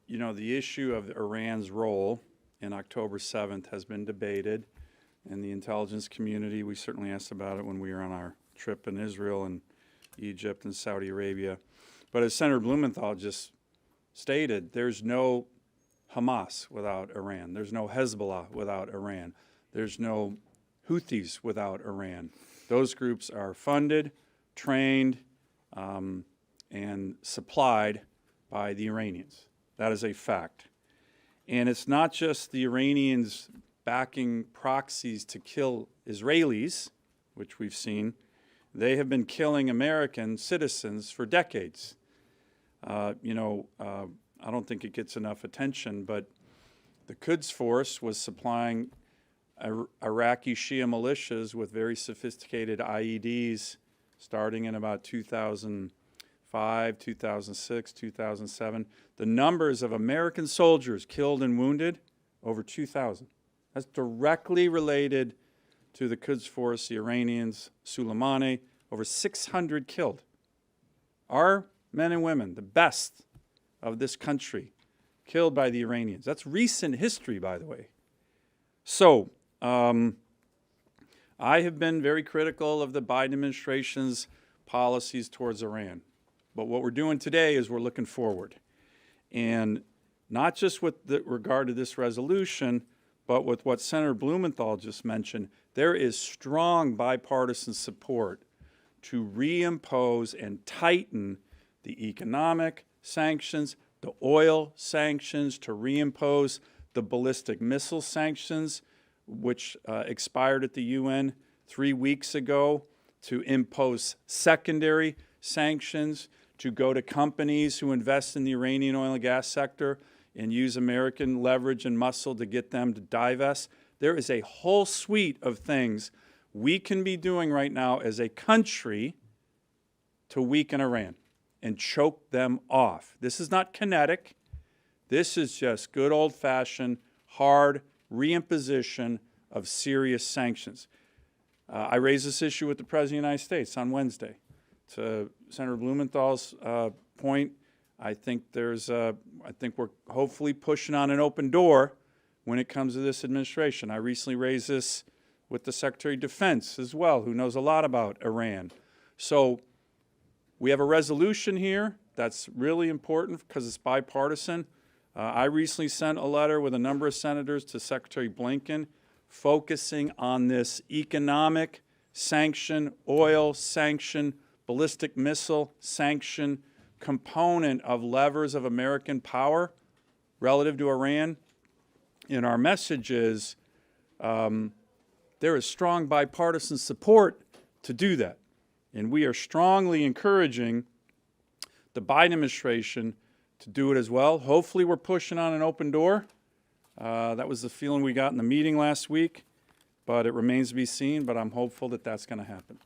you know, the issue of Iran's role in October 7th has been debated in the intelligence community. We certainly asked about it when we were on our trip in Israel and Egypt and Saudi Arabia. But as Senator Blumenthal just stated, there's no Hamas without Iran. There's no Hezbollah without Iran. There's no Houthis without Iran. Those groups are funded, trained, and supplied by the Iranians. That is a fact. And it's not just the Iranians backing proxies to kill Israelis, which we've seen. They have been killing American citizens for decades. I don't think it gets enough attention, but the Quds Force was supplying Iraqi Shia militias with very sophisticated IEDs starting in about 2005, 2006, 2007. The numbers of American soldiers killed and wounded, over 2,000. That's directly related to the Quds Force, the Iranians, Soleimani, over 600 killed. Our men and women, the best of this country, killed by the Iranians. That's recent history, by the way. So, I have been very critical of the Biden administration's policies towards Iran. But what we're doing today is we're looking forward. And not just with regard to this resolution, but with what Senator Blumenthal just mentioned, there is strong bipartisan support to reimpose and tighten the economic sanctions, the oil sanctions, to reimpose the ballistic missile sanctions, which expired at the UN 3 weeks ago, to impose secondary sanctions, to go to companies who invest in the Iranian oil and gas sector and use American leverage and muscle to get them to divest. There is a whole suite of things we can be doing right now as a country to weaken Iran and choke them off. This is not kinetic. This is just good old-fashioned, hard reimposition of serious sanctions. I raised this issue with the President of the United States on Wednesday. To Senator Blumenthal's point, I think we're hopefully pushing on an open door when it comes to this administration. I recently raised this with the Secretary of Defense as well, who knows a lot about Iran. So we have a resolution here that's really important because it's bipartisan. I recently sent a letter with a number of senators to Secretary Blinken focusing on this economic sanction, oil sanction, ballistic missile sanction component of levers of American power relative to Iran. And our message is there is strong bipartisan support to do that. And we are strongly encouraging the Biden administration to do it as well. Hopefully we're pushing on an open door. That was the feeling we got in the meeting last week, but it remains to be seen, but I'm hopeful that that's going to happen.